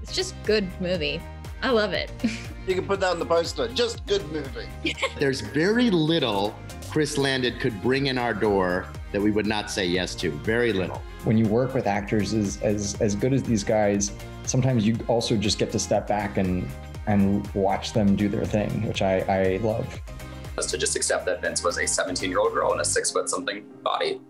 It's just good movie. I love it. You can put that on the poster. Just good movie. There's very little Chris Landon could bring in our door that we would not say yes to. Very little. When you work with actors as good as these guys, sometimes you also just get to step back and watch them do their thing, which I love. To just accept that Vince was a 17-year-old girl in a 6-foot-something body.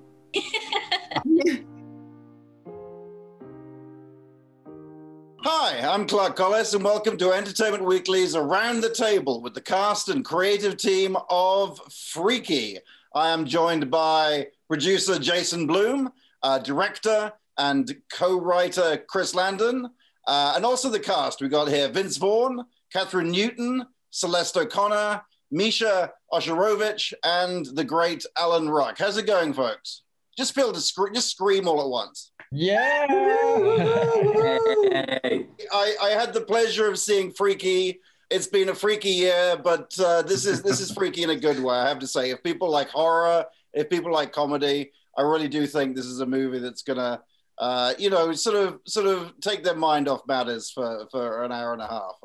Hi, I'm Clark Collis, and welcome to Entertainment Weekly's Around the Table with the cast and creative team of Freaky. I am joined by producer Jason Blum, director and co-writer Chris Landon, and also the cast. We got here Vince Vaughn, Kathryn Newton, Celeste O'Connor, Misha Osherovich, and the great Alan Ruck. How's it going, folks? Just feel to scream all at once. Yeah! I had the pleasure of seeing Freaky. It's been a freaky year, but this is freaky in a good way, I have to say. If people like horror, if people like comedy, I really do think this is a movie that's gonna, sort of take their mind off matters for an hour and a half,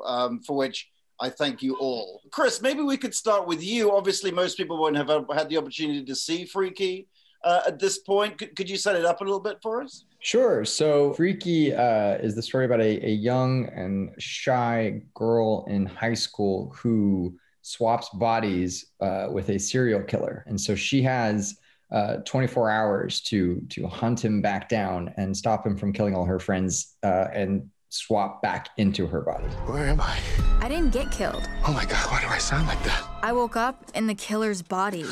for which I thank you all. Chris, maybe we could start with you. Obviously, most people won't have had the opportunity to see Freaky at this point. Could you set it up a little bit for us? Sure. So Freaky is the story about a young and shy girl in high school who swaps bodies with a serial killer. And so she has 24 hours to hunt him back down and stop him from killing all her friends and swap back into her body. Where am I? I didn't get killed. Oh my God, why do I sound like that? I woke up in the killer's body.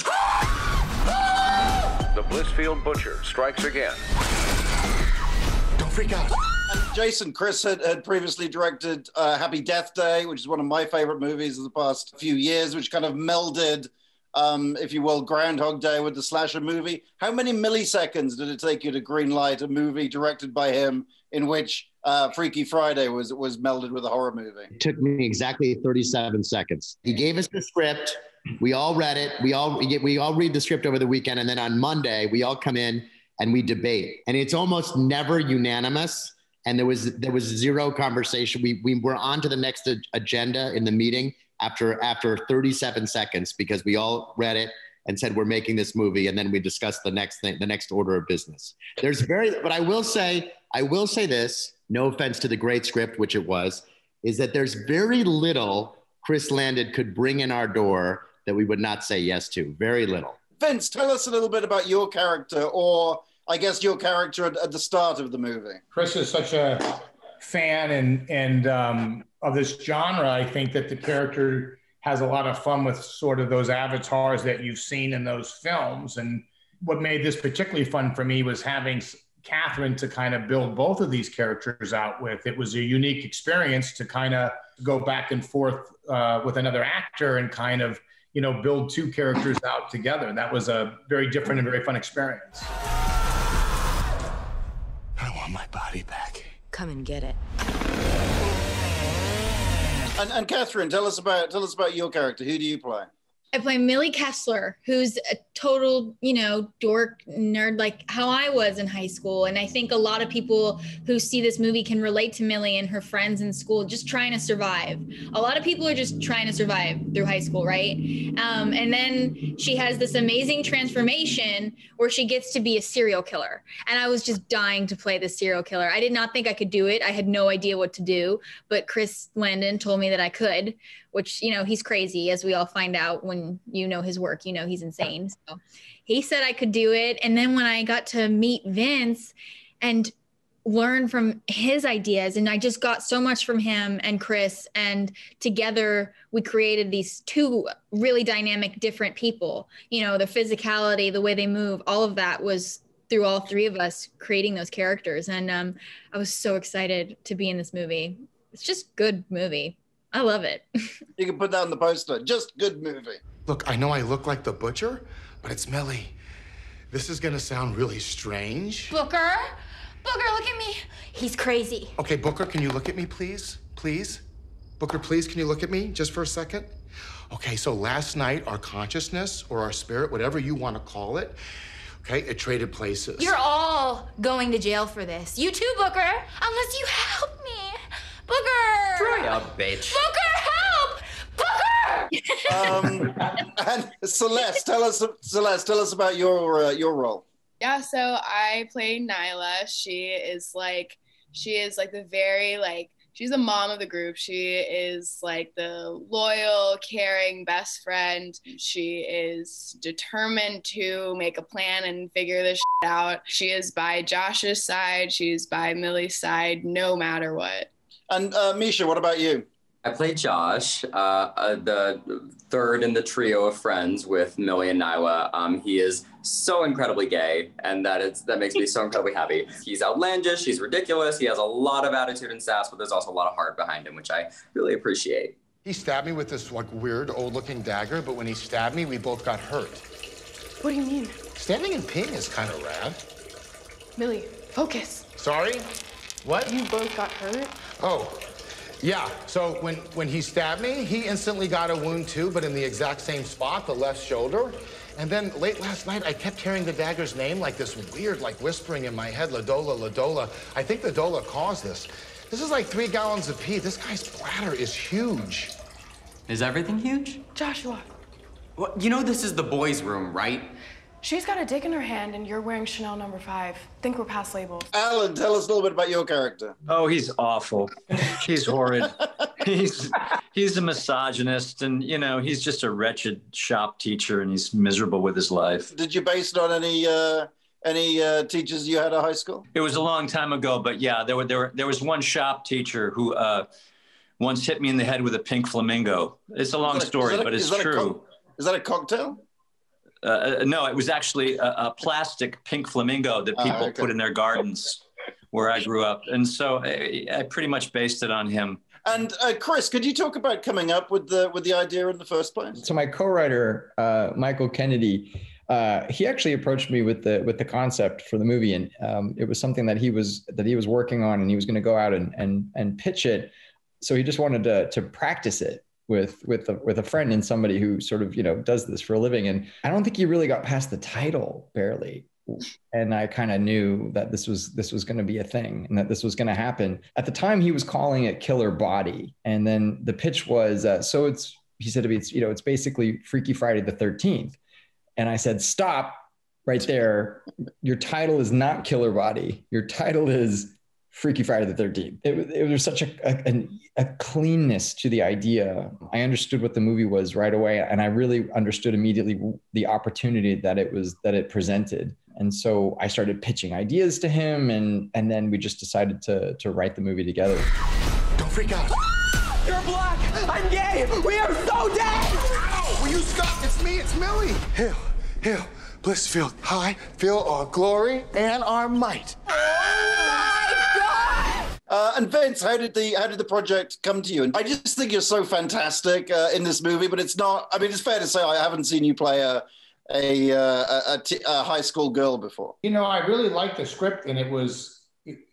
The Blissfield Butcher strikes again. Don't freak out. And Jason, Chris had previously directed Happy Death Day, which is one of my favorite movies of the past few years, which kind of melded, if you will, Groundhog Day with the slasher movie. How many milliseconds did it take you to greenlight a movie directed by him in which Freaky Friday was melded with a horror movie? It took me exactly 37 seconds. He gave us the script. We all read it. We all read the script over the weekend. And then on Monday, we all come in and we debate. And it's almost never unanimous. And there was zero conversation. We were on to the next agenda in the meeting after 37 seconds, because we all read it and said, we're making this movie. And then we discussed the next thing, the next order of business. But I will say this, no offense to the great script, which it was, is that there's very little Chris Landon could bring in our door that we would not say yes to. Very little. Vince, tell us a little bit about your character, or I guess your character at the start of the movie. Chris is such a fan and of this genre. I think that the character has a lot of fun with sort of those avatars that you've seen in those films. And what made this particularly fun for me was having Kathryn to kind of build both of these characters out with. It was a unique experience to kind of go back and forth with another actor and kind of, build two characters out together. That was a very different and very fun experience. I want my body back. Come and get it. And Kathryn, tell us about your character. Who do you play? I play Millie Kessler, who's a total, dork nerd, like how I was in high school. And I think a lot of people who see this movie can relate to Millie and her friends in school, just trying to survive. A lot of people are just trying to survive through high school, right? And then she has this amazing transformation where she gets to be a serial killer. And I was just dying to play this serial killer. I did not think I could do it. I had no idea what to do, but Chris Landon told me that I could, which, he's crazy, as we all find out when you know his work, he's insane. So he said I could do it. And then when I got to meet Vince and learn from his ideas, and I just got so much from him and Chris, and together we created these two really dynamic, different people. The physicality, the way they move, all of that was through all three of us creating those characters. And I was so excited to be in this movie. It's just good movie. I love it. You can put that on the poster. Just good movie. Look, I know I look like the butcher, but it's Millie. This is gonna sound really strange. Booker, look at me. He's crazy. Okay, Booker, can you look at me, please? Please? Booker, please, can you look at me just for a second? Okay, so last night, our consciousness or our spirit, whatever you want to call it, okay, it traded places. You're all going to jail for this. You too, Booker, unless you help me. out, bitch. Booker, help! Booker! And Celeste, tell us about your role. Yeah, so I play Nyla. She's the mom of the group. She is like the loyal, caring best friend. She is determined to make a plan and figure this shit out. She is by Josh's side. She's by Millie's side, no matter what. And Misha, what about you? I play Josh, the third in the trio of friends with Millie and Nyla. He is so incredibly gay, and that makes me so incredibly happy. He's outlandish, he's ridiculous, he has a lot of attitude and sass, but there's also a lot of heart behind him, which I really appreciate. He stabbed me with this like weird old-looking dagger, but when he stabbed me, we both got hurt. What do you mean? Standing and peeing is kind of rad. Millie, focus. Sorry? What? You both got hurt? Oh. Yeah, so when he stabbed me, he instantly got a wound too, but in the exact same spot, the left shoulder. And then late last night, I kept hearing the dagger's name like this weird, like whispering in my head, Ladola, Ladola. I think Ladola caused this. This is like 3 gallons of pee. This guy's bladder is huge. Is everything huge? Joshua. Well, you know this is the boys' room, right? She's got a dick in her hand and you're wearing Chanel No. 5. Think we're past labels. Alan, tell us a little bit about your character. Oh, he's awful. He's horrid. He's a misogynist, and he's just a wretched shop teacher, and he's miserable with his life. Did you base it on any teachers you had at high school? It was a long time ago, but yeah, there was one shop teacher who once hit me in the head with a pink flamingo. It's a long story, but it's true. Is that a cocktail? No, it was actually a plastic pink flamingo that people put in their gardens where I grew up. And so I pretty much based it on him. And Chris, could you talk about coming up with the idea in the first place? So my co-writer, Michael Kennedy, he actually approached me with the concept for the movie. And it was something that he was working on, and he was going to go out and pitch it. So he just wanted to practice it with a friend and somebody who sort of, does this for a living. And I don't think he really got past the title, barely. And I kind of knew that this was going to be a thing and that this was going to happen. At the time, he was calling it Killer Body. And then the pitch was, he said to me, it's basically Freaky Friday the 13th. And I said, stop right there. Your title is not Killer Body. Your title is Freaky Friday the 13th. It was such a cleanness to the idea. I understood what the movie was right away, and I really understood immediately the opportunity that it presented. And so I started pitching ideas to him, and then we just decided to write the movie together. Don't freak out. You're black. I'm gay. We are so dead. Ow! Will you stop? It's me. It's Millie. Hail, Blissfield. High, feel our glory and our might. And Vince, how did the project come to you? And I just think you're so fantastic in this movie, but it's not. I mean, it's fair to say I haven't seen you play a high school girl before. I really liked the script, and it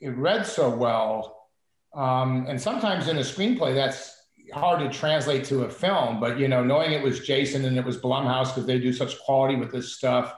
read so well. And sometimes in a screenplay, that's hard to translate to a film. But knowing it was Jason and it was Blumhouse, because they do such quality with this stuff.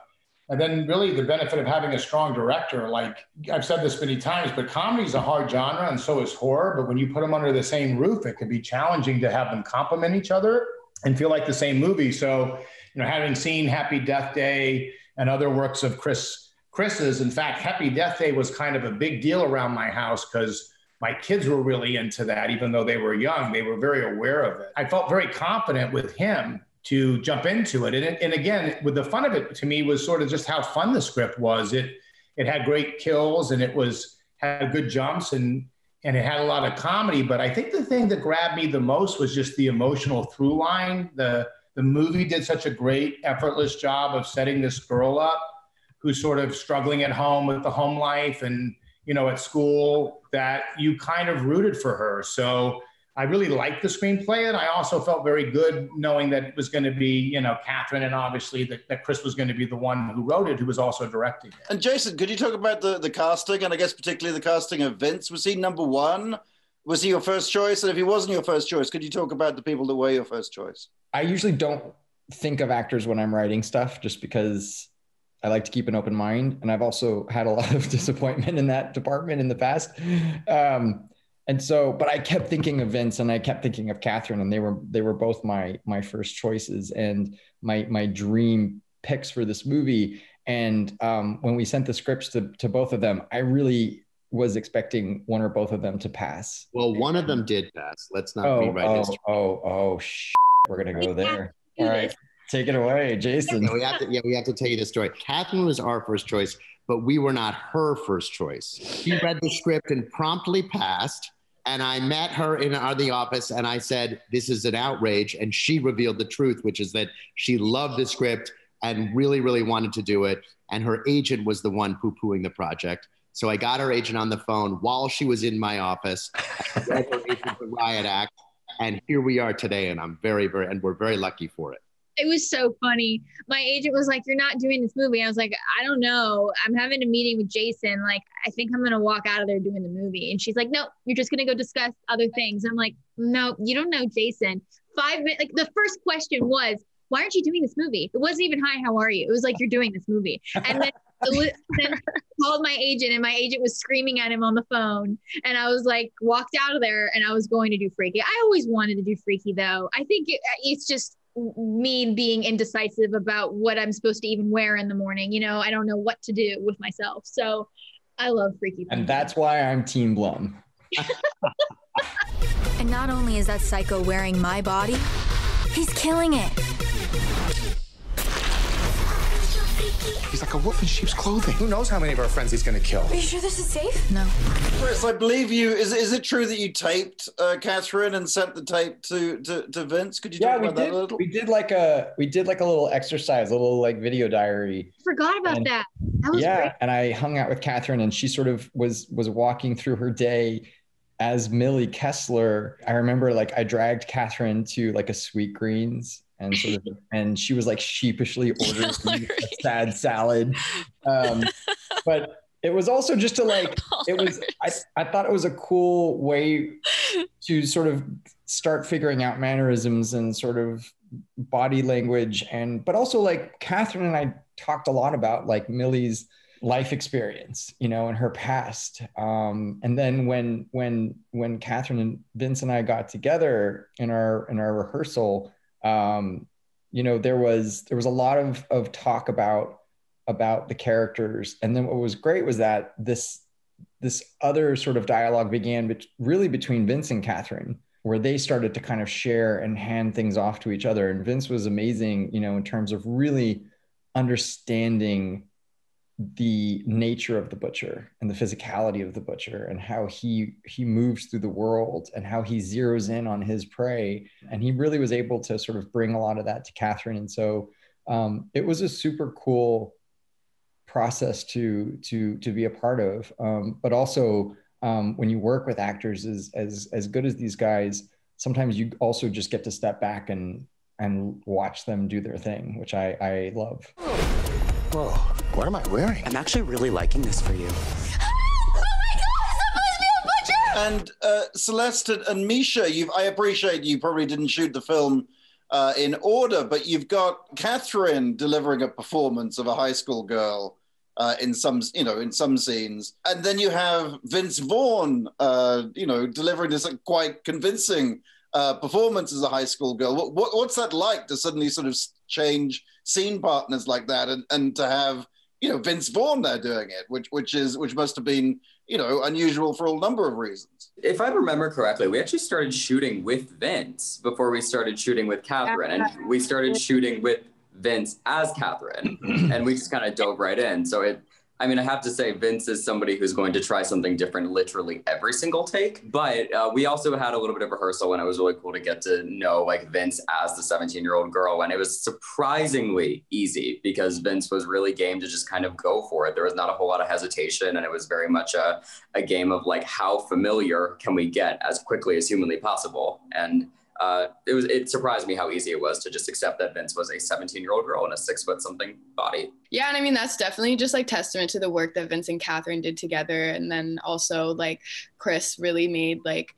And then really the benefit of having a strong director, like I've said this many times, but comedy is a hard genre and so is horror. But when you put them under the same roof, it can be challenging to have them complement each other and feel like the same movie. So, having seen Happy Death Day and other works of Chris's, in fact, Happy Death Day was kind of a big deal around my house because my kids were really into that. Even though they were young, they were very aware of it. I felt very confident with him to jump into it. And again, with the fun of it to me was sort of just how fun the script was. It had great kills, and it had good jumps, and it had a lot of comedy. But I think the thing that grabbed me the most was just the emotional through line. The movie did such a great, effortless job of setting this girl up who's sort of struggling at home with the home life and, at school, that you kind of rooted for her. So I really liked the screenplay, and I also felt very good knowing that it was going to be, Kathryn, and obviously that Chris was going to be the one who wrote it, who was also directing it. And Jason, could you talk about the casting, and I guess particularly the casting of Vince? Was he number one? Was he your first choice? And if he wasn't your first choice, could you talk about the people that were your first choice? I usually don't think of actors when I'm writing stuff, just because I like to keep an open mind. And I've also had a lot of disappointment in that department in the past. And so, but I kept thinking of Vince and I kept thinking of Kathryn, and they were both my first choices and my dream picks for this movie. And when we sent the scripts to both of them, I really was expecting one or both of them to pass. Well, one of them did pass. Let's not rewrite history. We're gonna go there. All right, take it away, Jason. Yeah, we have to tell you the story. Kathryn was our first choice, but we were not her first choice. She read the script and promptly passed. And I met her in the office and I said, this is an outrage. And she revealed the truth, which is that she loved the script and really, really wanted to do it. And her agent was the one poo-pooing the project. So I got her agent on the phone while she was in my office. I read her agent the riot act. And here we are today. And I'm and we're very lucky for it. It was so funny. My agent was like, you're not doing this movie. I was like, I don't know. I'm having a meeting with Jason. Like, I think I'm going to walk out of there doing the movie. And she's like, no, you're just going to go discuss other things. I'm like, no, you don't know Jason. 5 minutes. Like the first question was, why aren't you doing this movie? It wasn't even, hi, how are you? It was like, you're doing this movie. And then called my agent and my agent was screaming at him on the phone. And I was like, walked out of there and I was going to do Freaky. I always wanted to do Freaky though. I think it's just me being indecisive about what I'm supposed to even wear in the morning. You know, I don't know what to do with myself. So I love Freaky. And that's why I'm Team Blum. And not only is that psycho wearing my body, he's killing it. He's like a wolf in sheep's clothing. Who knows how many of our friends he's going to kill? Are you sure this is safe? No. Chris, I believe you. Is it true that you taped Kathryn and sent the tape to Vince? Could you talk about that a little? We did like a little exercise, a little like video diary. Forgot about that. That was great. And I hung out with Kathryn and she sort of was walking through her day as Millie Kessler. I remember like I dragged Kathryn to like a Sweet Greens and and she was like sheepishly ordering a sad salad. But it was also just to like, I thought it was a cool way to sort of start figuring out mannerisms and sort of body language. But also like Kathryn and I talked a lot about like Millie's life experience, you know, in her past. And then when Kathryn and Vince and I got together in our rehearsal, you know, there was a lot of talk about the characters. And then what was great was that this other sort of dialogue began really between Vince and Kathryn, where they started to kind of share and hand things off to each other. And Vince was amazing, you know, in terms of really understanding the nature of the butcher and the physicality of the butcher and how he moves through the world and how he zeroes in on his prey. And he really was able to sort of bring a lot of that to Kathryn. And so it was a super cool process to be a part of. But also when you work with actors as good as these guys, sometimes you also just get to step back and watch them do their thing, which I love. Whoa, what am I wearing? I'm actually really liking this for you. And Celeste and Misha, I appreciate you probably didn't shoot the film in order, but you've got Kathryn delivering a performance of a high school girl in some scenes, and then you have Vince Vaughn, delivering this quite convincing performance as a high school girl. What's that like to suddenly sort of change scene partners like that, and to have Vince Vaughn there doing it, which must have been unusual for a number of reasons. If I remember correctly, we actually started shooting with Vince before we started shooting with Kathryn, and we started shooting with Vince as Kathryn, and we just kind of dove right in. So I have to say Vince is somebody who's going to try something different literally every single take, but we also had a little bit of rehearsal, and it was really cool to get to know like Vince as the 17-year-old girl, and it was surprisingly easy because Vince was really game to just kind of go for it. There was not a whole lot of hesitation, and it was very much a game of like, how familiar can we get as quickly as humanly possible? And it surprised me how easy it was to just accept that Vince was a 17-year-old girl in a 6-foot-something body. Yeah, and that's definitely just like testament to the work that Vince and Kathryn did together. And then also like Chris really made like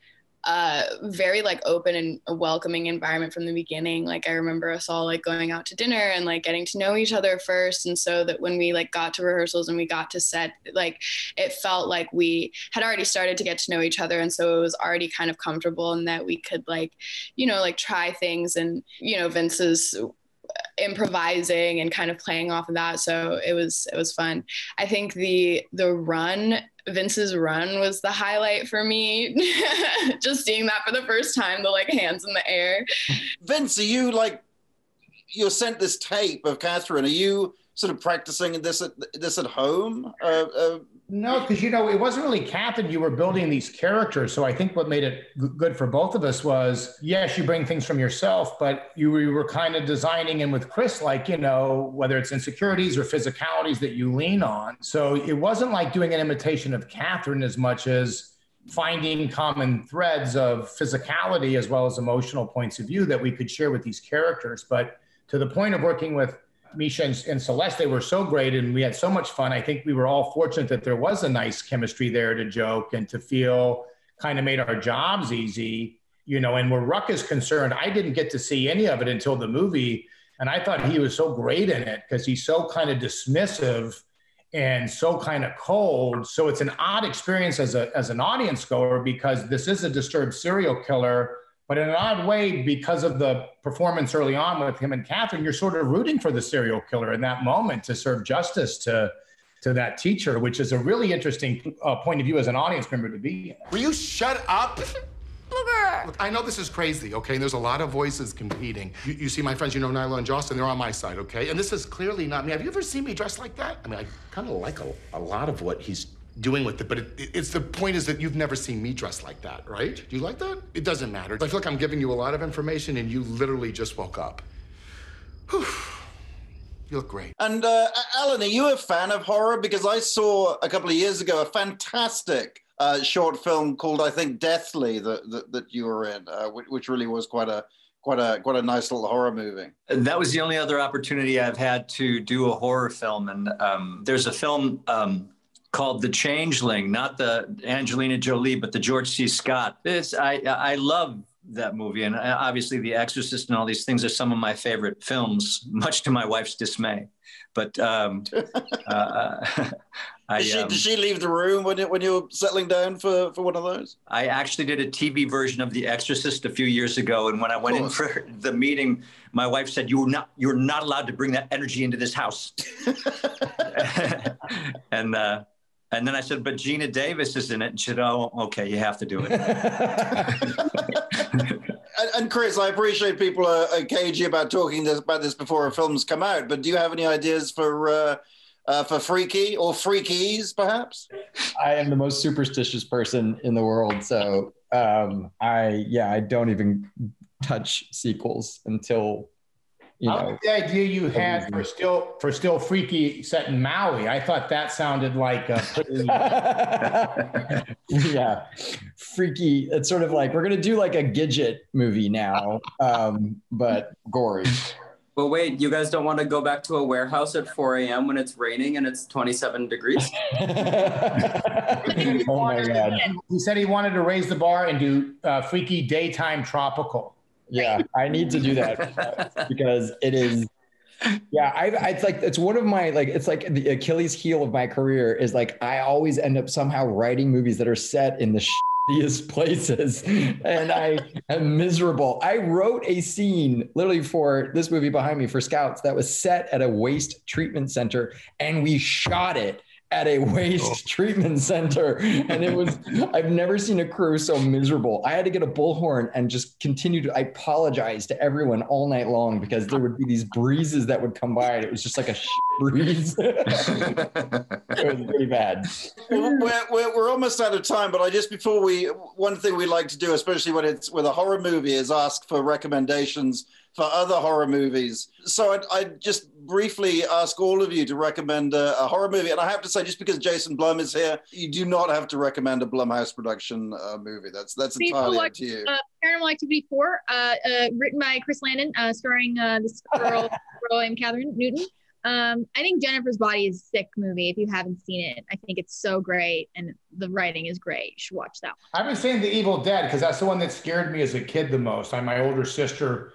very like open and welcoming environment from the beginning. Like I remember us all like going out to dinner and like getting to know each other first. And so that when we like got to rehearsals and we got to set, like it felt like we had already started to get to know each other. And so it was already kind of comfortable and that we could like, you know, like try things and, you know, Vince's improvising and kind of playing off of that. So it was fun. I think Vince's run was the highlight for me. Just seeing that for the first time, the like hands in the air. Vince, are you like, you're sent this tape of Kathryn. Are you sort of practicing this at home? No, because, you know, it wasn't really Kathryn. You were building these characters. So I think what made it good for both of us was, yes, you bring things from yourself, but you were kind of designing in with Chris, like, you know, whether it's insecurities or physicalities that you lean on. So it wasn't like doing an imitation of Kathryn as much as finding common threads of physicality as well as emotional points of view that we could share with these characters. But to the point of working with Misha and Celeste, they were so great and we had so much fun. I think we were all fortunate that there was a nice chemistry there to joke and to feel kind of made our jobs easy, you know. And where Ruck is concerned, I didn't get to see any of it until the movie. And I thought he was so great in it because he's so kind of dismissive and so kind of cold. So it's an odd experience as an audience goer because this is a disturbed serial killer. But in an odd way, because of the performance early on with him and Kathryn, you're sort of rooting for the serial killer in that moment to serve justice to that teacher, which is a really interesting point of view as an audience member to be in. Will you shut up? Booger! Look, I know this is crazy, okay? And there's a lot of voices competing. You see my friends, you know, Nyla and Jocelyn, they're on my side, okay? And this is clearly not me. Have you ever seen me dressed like that? I mean, I kind of like a lot of what he's doing with it, but it's the point is that you've never seen me dressed like that, right? Do you like that? It doesn't matter. I feel like I'm giving you a lot of information and you literally just woke up. Whew. You look great. And Alan, are you a fan of horror? Because I saw a couple of years ago a fantastic short film called, I think, Deathly that you were in, which really was quite a nice little horror movie. That was the only other opportunity I've had to do a horror film, and there's a film called The Changeling, not the Angelina Jolie, but the George C. Scott. I love that movie, and obviously The Exorcist and all these things are some of my favorite films, much to my wife's dismay. But did she leave the room when you were settling down for one of those? I actually did a TV version of The Exorcist a few years ago, and when I went in for the meeting, my wife said, "You're not allowed to bring that energy into this house." And then I said, "But Gina Davis is in it." And she said, "Oh, okay, you have to do it." And Chris, I appreciate people are cagey about talking about this before a film's come out, but do you have any ideas for Freaky or Freakies, perhaps? I am the most superstitious person in the world, so I don't even touch sequels until, you know. The idea you had for still Freaky set in Maui, I thought that sounded like a pretty... Yeah, Freaky. It's sort of like we're gonna do like a Gidget movie now, but gory. Well, wait, you guys don't want to go back to a warehouse at 4 a.m. when it's raining and it's 27 degrees? Oh my God. He said he wanted to raise the bar and do Freaky Daytime Tropical. Yeah, I need to do that because it is. Yeah, it's one of my, like, it's like the Achilles heel of my career is like I always end up somehow writing movies that are set in the shittiest places, and I am miserable. I wrote a scene literally for this movie behind me for Scouts that was set at a waste treatment center, and we shot it at a waste treatment center. And it was, I've never seen a crew so miserable. I had to get a bullhorn and just continue to, I apologize to everyone all night long because there would be these breezes that would come by and it was just like a shit breeze. It was pretty bad. We're almost out of time, but one thing we like to do, especially when it's with a horror movie, is ask for recommendations for other horror movies. So I'd just briefly ask all of you to recommend a horror movie. And I have to say, just because Jason Blum is here, you do not have to recommend a Blumhouse production movie. That's entirely up to you. Paranormal Activity 4, written by Chris Landon, starring this girl named Kathryn Newton. I think Jennifer's Body is a sick movie. If you haven't seen it, I think it's so great, and the writing is great. You should watch that one. I've been saying The Evil Dead because that's the one that scared me as a kid the most. My older sister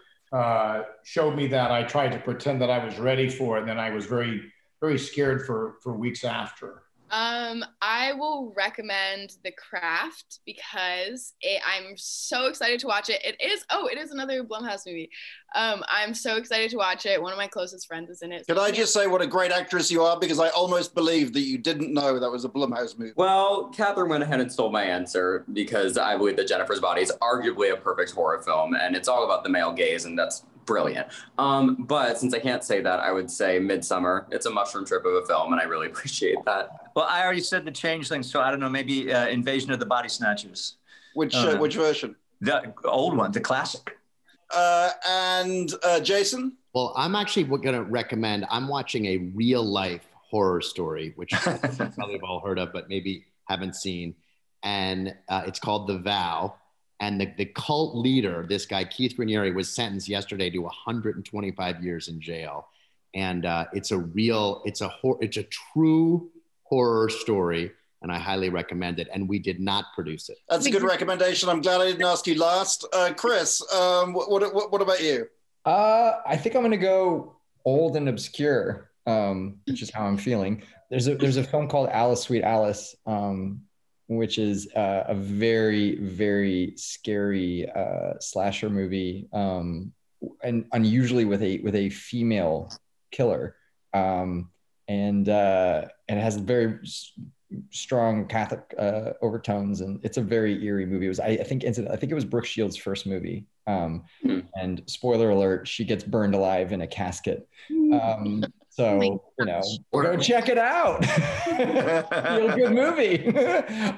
showed me that. I tried to pretend that I was ready for it, and then I was very, very scared for weeks after. I will recommend The Craft because I'm so excited to watch it. It is another Blumhouse movie. I'm so excited to watch it. One of my closest friends is in it. Can I just say what a great actress you are? Because I almost believed that you didn't know that was a Blumhouse movie. Well, Kathryn went ahead and stole my answer because I believe that Jennifer's Body is arguably a perfect horror film, and it's all about the male gaze, and that's brilliant. But since I can't say that, I would say Midsummer. It's a mushroom trip of a film, and I really appreciate that. Well, I already said The Changeling, so I don't know, maybe Invasion of the Body Snatchers. Which version? The old one, the classic. And Jason? Well, I'm actually going to recommend, I'm watching a real life horror story, which you probably have all heard of, but maybe haven't seen. And it's called The Vow. And the cult leader, this guy, Keith Raniere, was sentenced yesterday to 125 years in jail. And it's a true horror story, and I highly recommend it. And we did not produce it. That's a good recommendation. I'm glad I didn't ask you last. Chris, what about you? I think I'm going to go old and obscure, which is how I'm feeling. There's a film called Alice, Sweet Alice, which is a very, very scary slasher movie, and unusually with a female killer, and it has very strong Catholic overtones, and it's a very eerie movie. It was I think it was Brooke Shields' first movie, and spoiler alert, she gets burned alive in a casket. So, go check it out. Real good movie.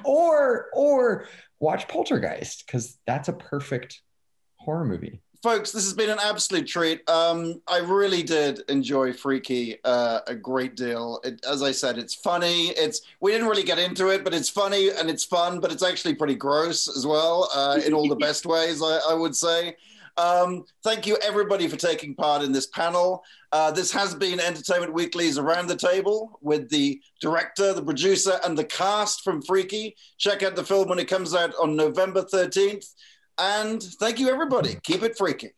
or watch Poltergeist, because that's a perfect horror movie. Folks, this has been an absolute treat. I really did enjoy Freaky a great deal. As I said, it's funny. We didn't really get into it, but it's funny and it's fun, but it's actually pretty gross as well, in all the best ways, I would say. Thank you, everybody, for taking part in this panel. This has been Entertainment Weekly's Around the Table with the director, the producer, and the cast from Freaky. Check out the film when it comes out on November 13th. And thank you, everybody. Keep it freaky.